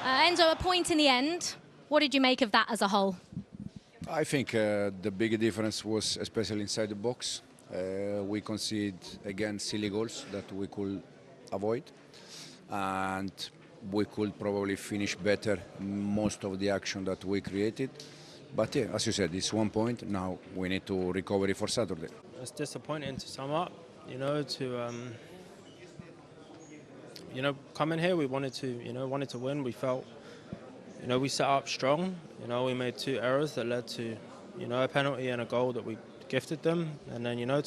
Enzo, a point in the end. What did you make of that as a whole? I think the big difference was especially inside the box. We conceded again silly goals that we could avoid, and we could probably finish better most of the action that we created. But yeah, as you said, it's 1 point. Now we need to recover it for Saturday. It's disappointing to sum up, come in here, we wanted to win. We felt, we set up strong. We made 2 errors that led to, a penalty and a goal that we gifted them. And then,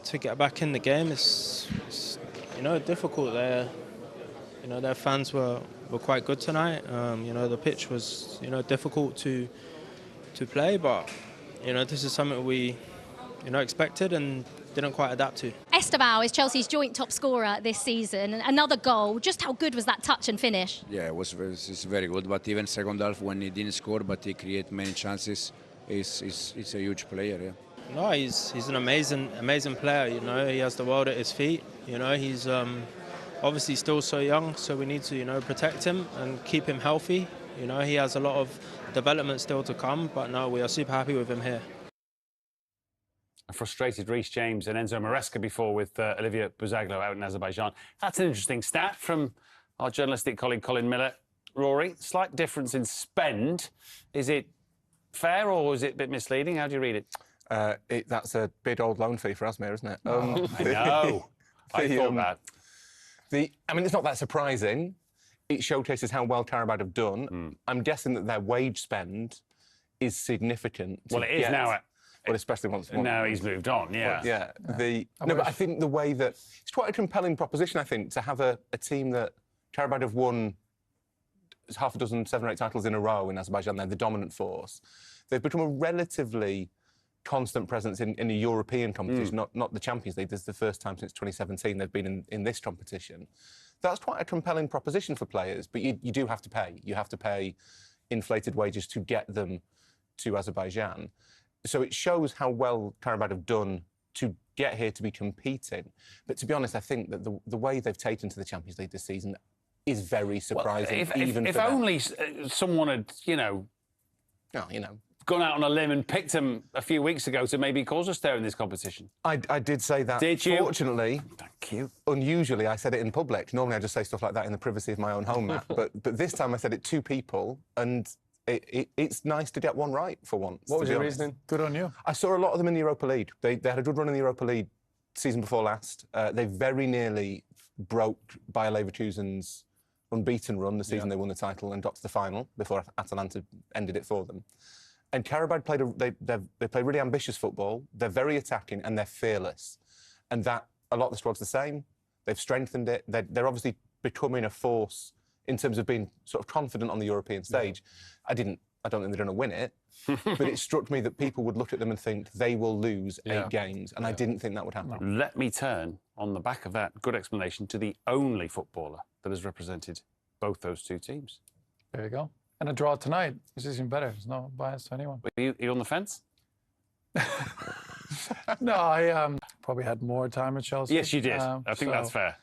to get back in the game, it's difficult. Their fans were quite good tonight. The pitch was, difficult to play, but, this is something we, expected and didn't quite adapt to. Estevao is Chelsea's joint top scorer this season. Another goal. Just how good was that touch and finish? Yeah, it's very good. But even second half, when he didn't score, but he created many chances, he's a huge player. Yeah. No, he's an amazing player. He has the world at his feet. He's obviously still so young, so we need to protect him and keep him healthy. He has a lot of development still to come, but no, we are super happy with him here. A frustrated Reece James and Enzo Maresca before with Olivier Buzaglo out in Azerbaijan. That's an interesting stat from our journalistic colleague Colin Miller. Rory, slight difference in spend. Is it fair or is it a bit misleading? How do you read it? That's a big old loan fee for Asmir, isn't it? I know. I thought that. It's not that surprising. It showcases how well Qarabag have done. I'm guessing that their wage spend is significant. Well, it is now. Well, especially once. Now he's moved on, yeah. But I think the way that it's quite a compelling proposition. I think to have a team that Qarabag have won half a dozen, 7 or 8 titles in a row in Azerbaijan. They're the dominant force. They've become a relatively constant presence in a European competition, not the Champions League. This is the first time since 2017 they've been in this competition. That's quite a compelling proposition for players, but you do have to pay. You have to pay inflated wages to get them to Azerbaijan. So it shows how well Qarabag have done to get here to be competing. But to be honest, I think that the way they've taken to the Champions League this season is very surprising. Well, if only someone had, gone out on a limb and picked him a few weeks ago to maybe cause a stir in this competition. I did say that. Did you? Fortunately, thank you. Unusually, I said it in public. Normally, I just say stuff like that in the privacy of my own home, Matt. but this time, I said it to people, and it's nice to get one right for once. What was your reasoning? Good on you. I saw a lot of them in the Europa League. They had a good run in the Europa League season before last. They very nearly broke Bayer Leverkusen's unbeaten run the season they won the title and got to the final before Atalanta ended it for them. And Qarabag they play really ambitious football. They're very attacking and they're fearless. And that a lot of the squad's the same. They've strengthened it. They're obviously becoming a force in terms of being sort of confident on the European stage. I don't think they're going to win it, but it struck me that people would look at them and think they will lose 8 games, and I didn't think that would happen. Let me turn, on the back of that good explanation, to the only footballer that has represented both those two teams. There you go. And a draw tonight is even better. There's no bias to anyone. Are you on the fence? No, I probably had more time at Chelsea. Yes, you did. I think that's fair.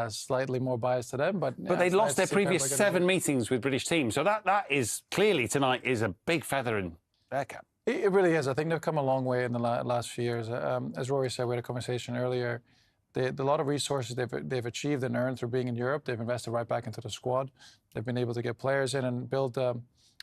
Slightly more biased to them, but they lost their previous 7 meetings with British teams, so that is clearly tonight is a big feather in their cap. It really is. I think they've come a long way in the last few years. As Rory said, we had a conversation earlier. A lot of resources they've achieved and earned through being in Europe, they've invested right back into the squad. They've been able to get players in and build a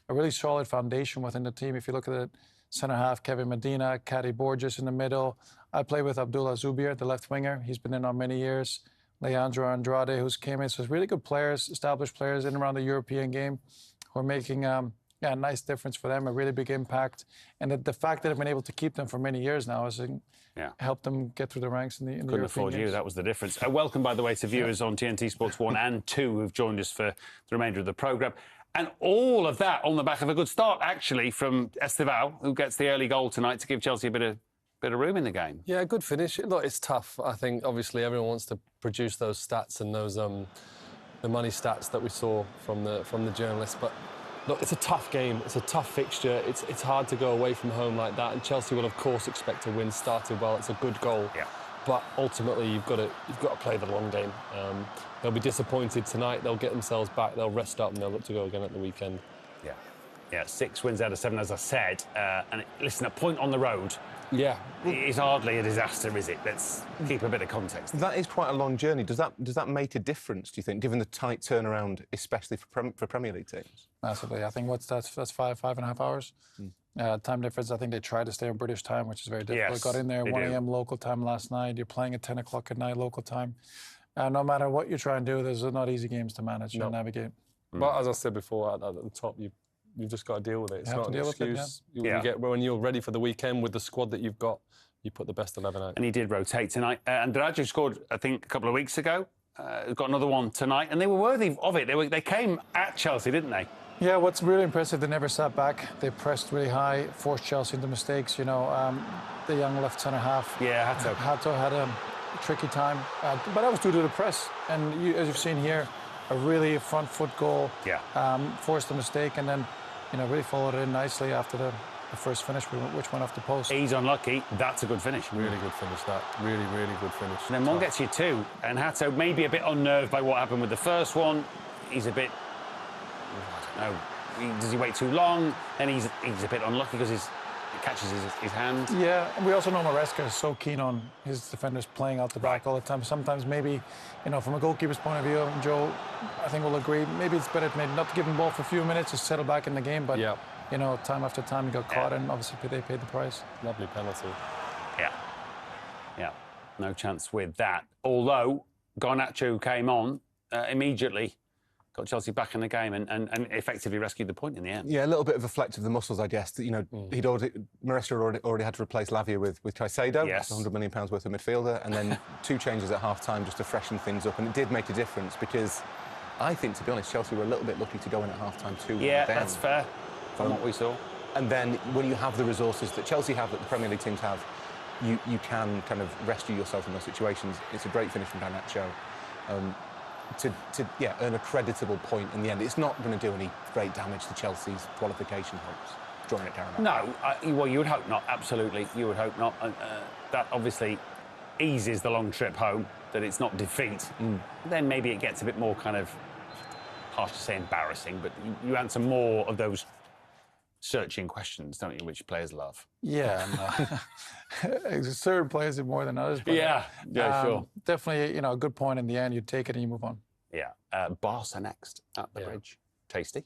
really solid foundation within the team. If you look at the centre half, Kevin Medina, Kadi Borges in the middle. I play with Abdullah Zubir, the left winger. He's been in on many years. Leandro Andrade, who's came in. So it's really good players, established players in and around the European game who are making a nice difference for them, a really big impact. And the fact that I've been able to keep them for many years now has helped them get through the ranks in the Couldn't European afford games. you, that was the difference. Welcome, by the way, to viewers on TNT Sports 1 and 2 who've joined us for the remainder of the programme. And all of that on the back of a good start, actually, from Estevao, who gets the early goal tonight to give Chelsea a bit of room in the game. Yeah, good finish. Look, it's tough. I think, obviously, everyone wants to produce those stats and those the money stats that we saw from the journalists. But, look, it's a tough game. It's a tough fixture. It's hard to go away from home like that. And Chelsea will, of course, expect to win. Started well. It's a good goal. Yeah. But ultimately, you've got to play the long game. They'll be disappointed tonight. They'll get themselves back. They'll rest up and they'll look to go again at the weekend. Yeah. Yeah, 6 wins out of 7, as I said. And listen, a point on the road. Yeah. It's hardly a disaster, is it? Let's keep a bit of context. That is quite a long journey. Does that make a difference, do you think, given the tight turnaround, especially for Premier League teams? Massively. I think that's 5.5 hours. Time difference, I think they tried to stay on British time, which is very difficult. Yes, Got in there 1 a.m. local time last night. You're playing at 10 o'clock at night local time. No matter what you try and do, there's not easy games to manage and navigate. But as I said before, at the top, you've just got to deal with it. It's not an excuse. You get, when you're ready for the weekend with the squad that you've got, you put the best 11 out. And he did rotate tonight. Andrade scored, I think, a couple of weeks ago. Got another one tonight, and they were worthy of it. They came at Chelsea, didn't they? Yeah, what's really impressive, they never sat back. They pressed really high, forced Chelsea into mistakes. You know, the young left centre half. Yeah, Hato had a tricky time, but that was due to the press. And as you've seen here, a really front foot goal. Yeah. Forced a mistake, and then really followed it in nicely after the first finish, which went off the post. He's unlucky. That's a good finish. Really good finish, that. Really, really good finish. And then one gets you 2, and Hato may be a bit unnerved by what happened with the first one. He's a bit, I don't know, does he wait too long? Then he's a bit unlucky because it catches his hand. Yeah, and we also know Maresca is so keen on his defenders playing out the back all the time. Sometimes maybe, from a goalkeeper's point of view, and Joe, I think will agree, maybe it's better maybe not to give him the ball for a few minutes, just settle back in the game. But, time after time he got caught, and obviously they paid the price. Lovely penalty. Yeah. No chance with that. Although Garnacho came on immediately, got Chelsea back in the game and effectively rescued the point in the end. Yeah, a little bit of a flex of the muscles, I guess. Maresca already had to replace Lavia with Caicedo. Yes. That's £100 million worth of midfielder, and then 2 changes at half-time just to freshen things up, and it did make a difference because I think, to be honest, Chelsea were a little bit lucky to go in at half-time 2-1 Yeah, down. that's fair from what we saw. And then when you have the resources that Chelsea have, that the Premier League teams have, you can kind of rescue yourself in those situations. It's a great finish from Garnacho. To earn a creditable point in the end. It's not going to do any great damage to Chelsea's qualification hopes, drawing at Qarabag. No, well, you would hope not, absolutely. You would hope not. That obviously eases the long trip home, that it's not defeat. Then maybe it gets a bit more kind of, harsh to say embarrassing, but you answer more of those searching questions, don't you, which players love. Yeah, certain players do more than others. But, sure. Definitely, a good point in the end. You take it and you move on. Yeah. Barca next at the bridge. Tasty.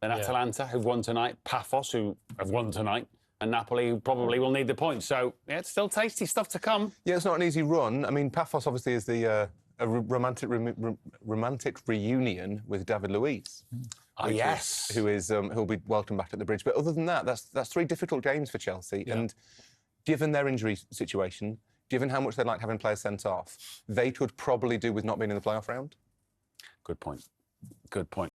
Then Atalanta, who've won tonight. Paphos, who have won tonight. And Napoli, who probably will need the points. So, yeah, it's still tasty stuff to come. Yeah, it's not an easy run. I mean, Paphos obviously is a romantic reunion with David Luiz. Yes. Who'll be welcome back at the bridge. But other than that, that's 3 difficult games for Chelsea. Yeah. And given their injury situation, given how much they like having players sent off, they could probably do with not being in the playoff round. Good point. Good point.